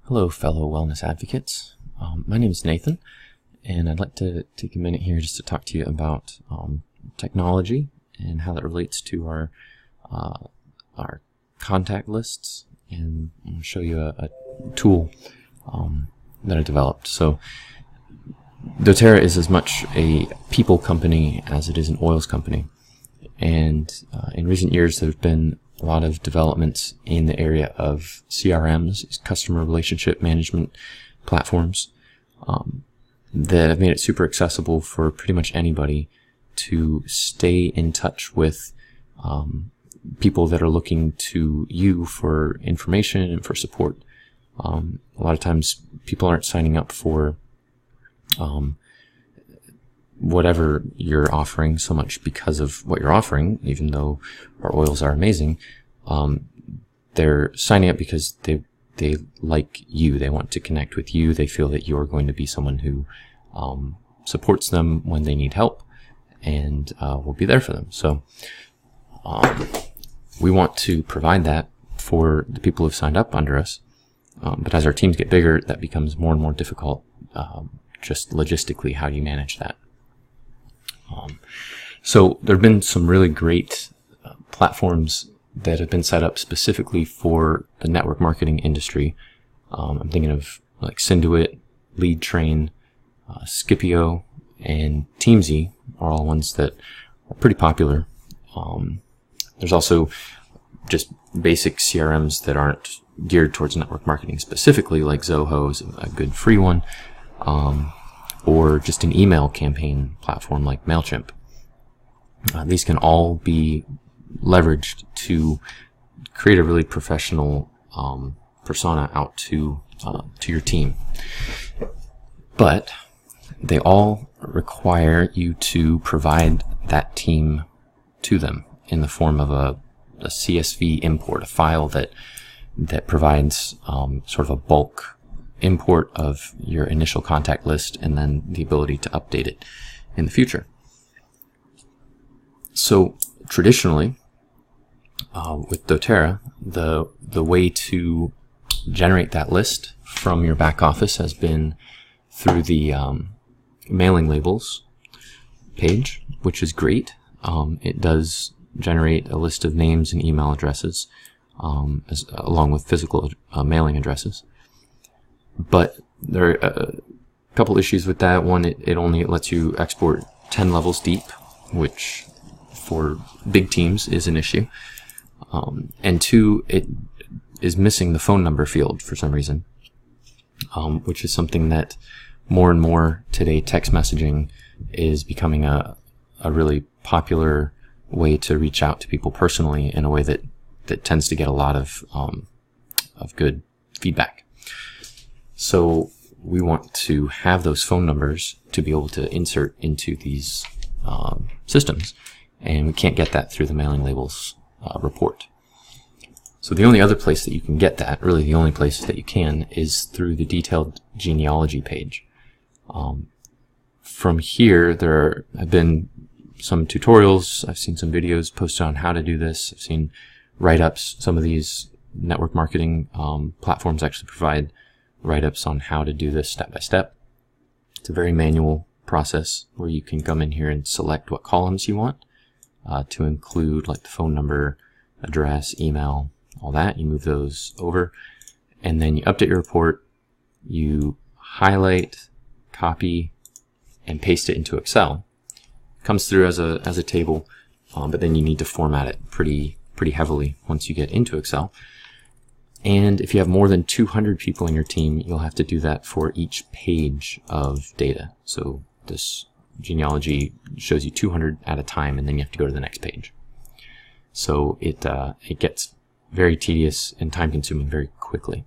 Hello, fellow wellness advocates. My name is Nathan, and I'd like to take a minute here just to talk to you about technology and how that relates to our contact lists, and I'll show you a tool that I developed. So doTERRA is as much a people company as it is an oils company, and in recent years there have been a lot of developments in the area of CRMs, customer relationship management platforms, that have made it super accessible for pretty much anybody to stay in touch with people that are looking to you for information and for support. A lot of times people aren't signing up for whatever you're offering so much because of what you're offering, even though our oils are amazing. They're signing up because they like you. They want to connect with you. They feel that you're going to be someone who supports them when they need help and will be there for them. So we want to provide that for the people who've signed up under us. But as our teams get bigger, that becomes more and more difficult. Just logistically, how do you manage that? So there have been some really great platforms that have been set up specifically for the network marketing industry. I'm thinking of like Synduit, LeadTrain, Scipio, and Teamzy are all ones that are pretty popular. There's also just basic CRMs that aren't geared towards network marketing specifically, like Zoho is a good free one, or just an email campaign platform like MailChimp. These can all be leveraged to create a really professional persona out to your team. But they all require you to provide that team to them in the form of a CSV import, a file that provides sort of a bulk import of your initial contact list and then the ability to update it in the future. So traditionally, with doTERRA, the way to generate that list from your back office has been through the mailing labels page, which is great. It does generate a list of names and email addresses, along with physical mailing addresses. But there are a couple issues with that. One, it only lets you export 10 levels deep, which for big teams is an issue. And two, it is missing the phone number field for some reason, which is something that more and more today text messaging is becoming a really popular way to reach out to people personally in a way that tends to get a lot of good feedback. So we want to have those phone numbers to be able to insert into these systems, and we can't get that through the mailing labels report. So the only other place that you can get that, really the only place that you can, is through the detailed genealogy page. From here, there have been some tutorials. I've seen some videos posted on how to do this. I've seen write-ups. Some of these network marketing platforms actually provide write-ups on how to do this step by step. It's a very manual process where you can come in here and select what columns you want to include, like the phone number, address, email, all that. You move those over, and then you update your report. You highlight, copy, and paste it into Excel. It comes through as a table, but then you need to format it pretty heavily once you get into Excel. And if you have more than 200 people in your team, you'll have to do that for each page of data. So this genealogy shows you 200 at a time, and then you have to go to the next page. So it gets very tedious and time consuming very quickly.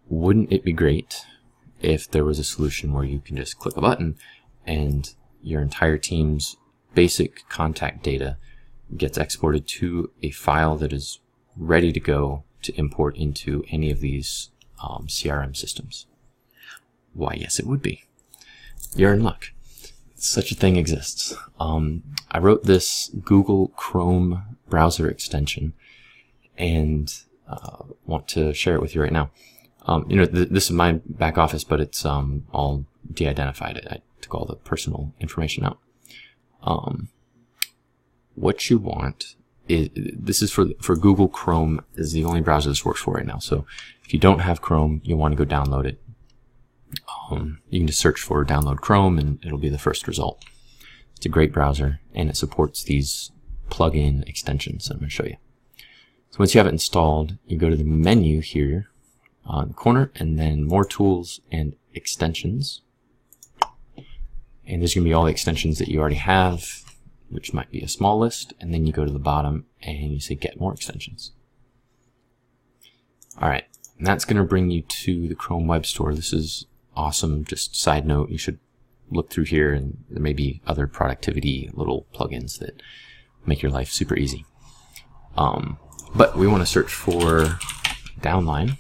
Wouldn't it be great if there was a solution where you can just click a button and your entire team's basic contact data gets exported to a file that is ready to go to import into any of these CRM systems? Why, yes, it would be. You're in luck. Such a thing exists. I wrote this Google Chrome browser extension, and want to share it with you right now. This is my back office, but it's all de-identified. I took all the personal information out. What you want is, this is for Google Chrome is the only browser this works for right now. So if you don't have Chrome, you want to go download it. You can just search for download Chrome and it'll be the first result. It's a great browser and it supports these plugin extensions that I'm going to show you. So once you have it installed, you go to the menu here on the corner and then more tools and extensions. And there's going to be all the extensions that you already have, which might be a small list. And then you go to the bottom and you say get more extensions. All right. And that's going to bring you to the Chrome Web Store. This is awesome. Just side note, you should look through here and there may be other productivity little plugins that make your life super easy. But we want to search for Downline.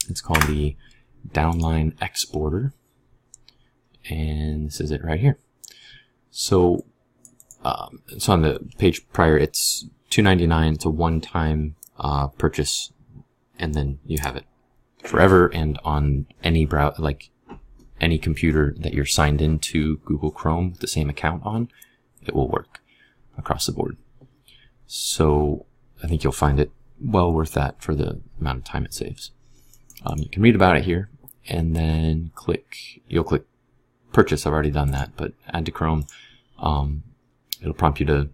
It's called the Downline Exporter. And this is it right here. So it's on the page prior. It's $2.99. It's a one-time purchase, and then you have it forever. And on any browser, like any computer that you're signed into Google Chrome with the same account on, it will work across the board. So I think you'll find it well worth that for the amount of time it saves. You can read about it here, and then you'll click purchase. I've already done that, but add to Chrome. It'll prompt you to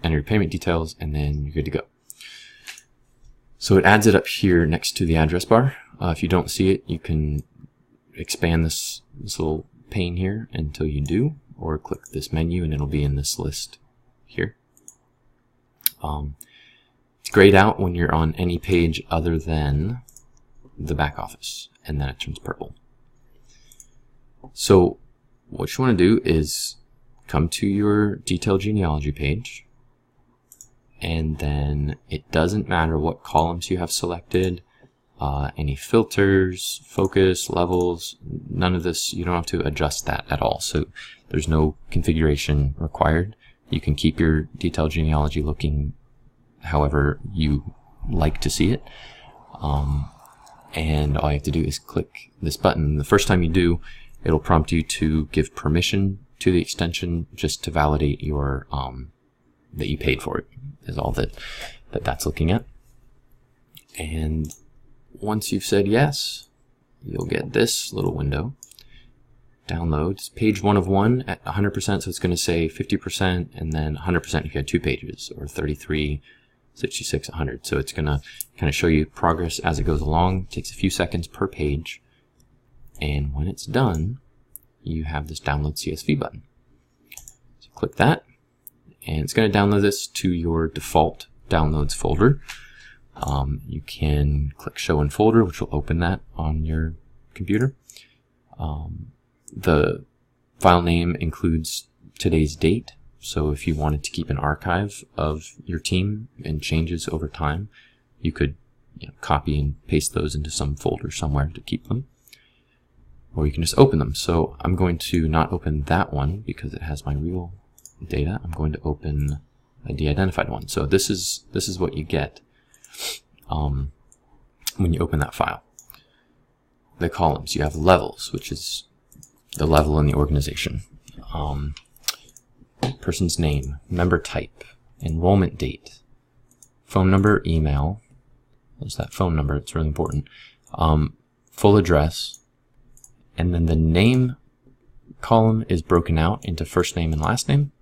enter your payment details, and then you're good to go. So it adds it up here next to the address bar. If you don't see it, you can expand this little pane here until you do, or click this menu and it'll be in this list here. It's grayed out when you're on any page other than the back office, and then it turns purple. So what you want to do is come to your detailed genealogy page, and then it doesn't matter what columns you have selected, any filters, focus, levels, none of this. You don't have to adjust that at all. So there's no configuration required. You can keep your detailed genealogy looking however you like to see it. And all you have to do is click this button. The first time you do, it'll prompt you to give permission to the extension just to validate your that you paid for it, is all that's looking at. And once you've said yes, you'll get this little window. Downloads page 1 of 1 at 100%, so it's going to say 50% and then 100% if you had 2 pages, or 33, 66, 100. So it's going to kind of show you progress as it goes along. It takes a few seconds per page, and when it's done, you have this download CSV button. So click that, and it's going to download this to your default downloads folder. You can click show in folder, which will open that on your computer. The file name includes today's date. So if you wanted to keep an archive of your team and changes over time, you could copy and paste those into some folder somewhere to keep them. Or you can just open them. So I'm going to not open that one because it has my real data. I'm going to open a de-identified one. So this is what you get when you open that file. The columns, you have levels, which is the level in the organization. Person's name, member type, enrollment date, phone number, email. There's that phone number, it's really important. Full address, and then the name column is broken out into first name and last name.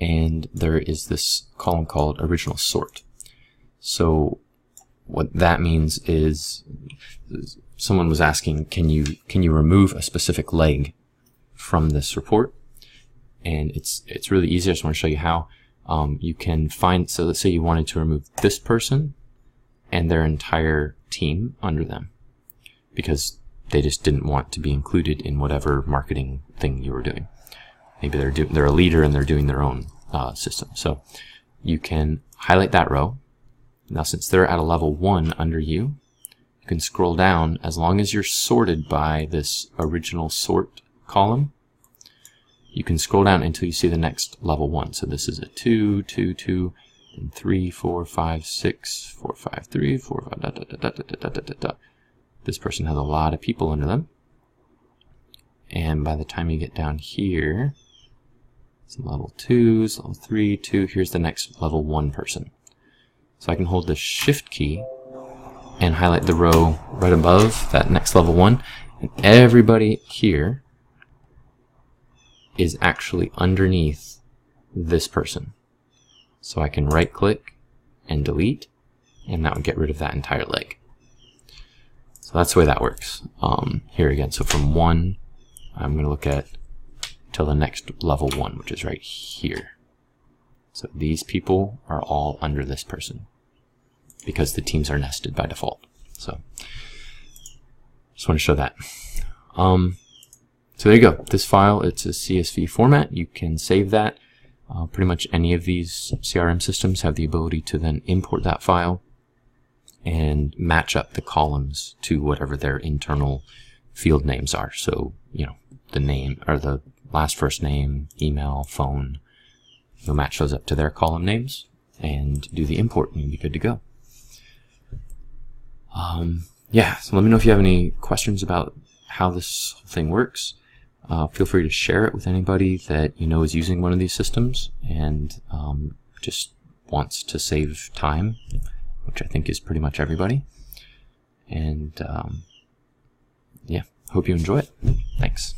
And there is this column called original sort. So what that means is someone was asking, can you remove a specific leg from this report? And it's really easy. I just want to show you how. You can find, so let's say you wanted to remove this person and their entire team under them because they just didn't want to be included in whatever marketing thing you were doing. Maybe they're a leader and they're doing their own system. So you can highlight that row. Now, since they're at a level 1 under you, you can scroll down. As long as you're sorted by this original sort column, you can scroll down until you see the next level 1. So this is a 2, 2, 2. and 3, 4, 5, 6, 4, 5, 3, 4, 5, da, da, da, da, da, da, da, da, da. This person has a lot of people under them. And by the time you get down here, some level 2s, level 3, 2, here's the next level 1 person. So I can hold the Shift key and highlight the row right above that next level 1, and everybody here is actually underneath this person. So I can right click and delete, and that would get rid of that entire leg. So that's the way that works. Here again, so from 1, I'm going to look at till the next level 1, which is right here. So these people are all under this person because the teams are nested by default. So just want to show that. So there you go. This file, it's a CSV format. You can save that. Pretty much any of these CRM systems have the ability to then import that file and match up the columns to whatever their internal field names are. So, you know, the name or the last first name, email, phone, you'll match those up to their column names and do the import and you'll be good to go. Yeah, so let me know if you have any questions about how this whole thing works. Feel free to share it with anybody that you know is using one of these systems and just wants to save time, which I think is pretty much everybody. And yeah, hope you enjoy it. Thanks.